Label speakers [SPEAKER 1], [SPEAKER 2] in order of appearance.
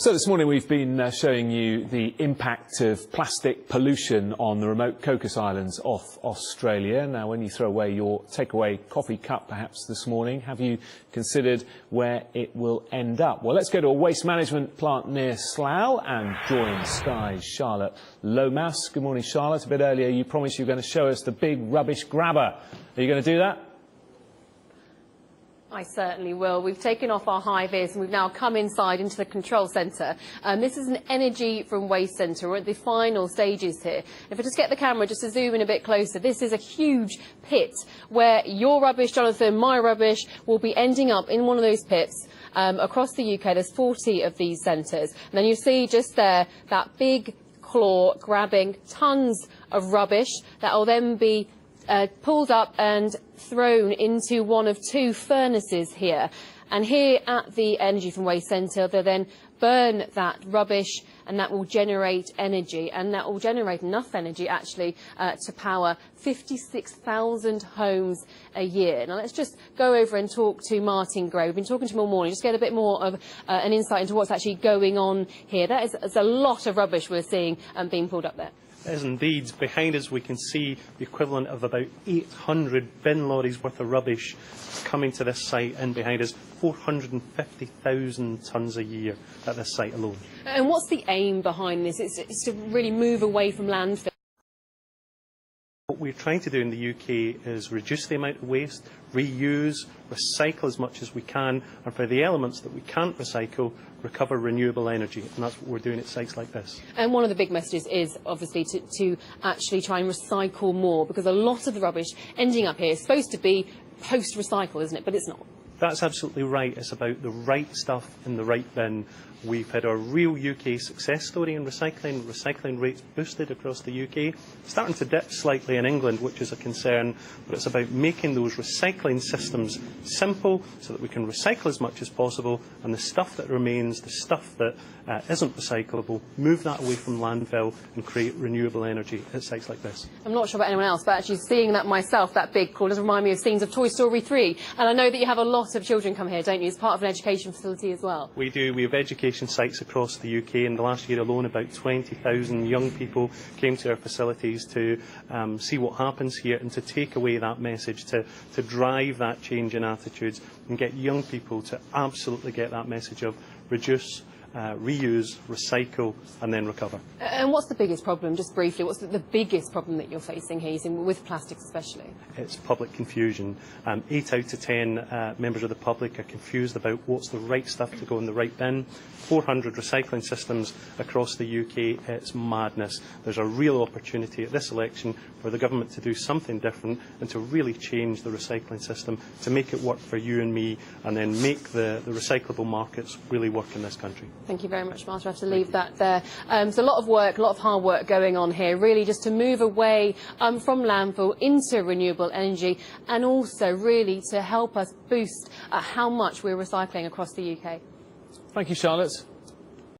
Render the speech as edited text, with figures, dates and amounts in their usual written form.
[SPEAKER 1] So this morning we've been showing you the impact of plastic pollution on the remote Cocos Islands off Australia. Now, when you throw away your takeaway coffee cup perhaps this morning, have you considered where it will end up? Well, let's go to a waste management plant near Slough and join Sky's Charlotte Lomas. Good morning, Charlotte. A bit earlier you promised you were going to show us the big rubbish grabber. Are you going to do that?
[SPEAKER 2] I certainly will. We've taken off our high vis and we've now come inside into the control centre. This is an energy from waste centre. We're at the final stages here. If I just get the camera just to zoom in a bit closer, this is a huge pit where your rubbish, Jonathan, my rubbish, will be ending up in one of those pits. Across the UK, there's 40 of these centres. And then you see just there that big claw grabbing tons of rubbish that will then be pulled up and thrown into one of two furnaces here. And here at the Energy from Waste Centre, they'll then burn that rubbish and that will generate energy. And that will generate enough energy, actually, to power 56,000 homes a year. Now, let's just go over and talk to Martin Grove. We've been talking to him all morning, just get a bit more of an insight into what's actually going on here. That's a lot of rubbish we're seeing being pulled up there.
[SPEAKER 3] It is indeed. Behind us we can see the equivalent of about 800 bin lorries worth of rubbish coming to this site, and behind us 450,000 tonnes a year at this site alone. And
[SPEAKER 2] what's the aim behind this? It's to really move away from landfill.
[SPEAKER 3] What we're trying to do in the UK is reduce the amount of waste, reuse, recycle as much as we can, and for the elements that we can't recycle, recover renewable energy. And that's what we're doing at sites like this.
[SPEAKER 2] And one of the big messages is obviously to actually try and recycle more, because a lot of the rubbish ending up here is supposed to be post-recycle, isn't it? But it's not.
[SPEAKER 3] That's absolutely right. It's about the right stuff in the right bin. We've had a real UK success story in recycling. Recycling rates boosted across the UK. Starting to dip slightly in England, which is a concern, but it's about making those recycling systems simple so that we can recycle as much as possible, and the stuff that remains, the stuff that isn't recyclable, move that away from landfill and create renewable energy at sites like this.
[SPEAKER 2] I'm not sure about anyone else, but actually seeing that myself, that big call, does remind me of scenes of Toy Story 3. And I know that you have a lot of children come here, don't you, as part of an education facility as well?
[SPEAKER 3] We do. We have education sites across the UK. In the last year alone, about 20,000 young people came to our facilities to see what happens here and to take away that message, to drive that change in attitudes and get young people to absolutely get that message of reduce, reuse, recycle and then recover.
[SPEAKER 2] And what's the biggest problem, just briefly, what's the biggest problem that you're facing here, with plastics especially?
[SPEAKER 3] It's public confusion. 8 out of 10 members of the public are confused about what's the right stuff to go in the right bin. 400 recycling systems across the UK, it's madness. There's a real opportunity at this election for the government to do something different and to really change the recycling system, to make it work for you and me, and then make the recyclable markets really work in this country.
[SPEAKER 2] Thank you very much, Martin. I have to leave that there. So a lot of work, a lot of hard work going on here, really just to move away from landfill into renewable energy, and also really to help us boost how much we're recycling across the UK.
[SPEAKER 1] Thank you, Charlotte.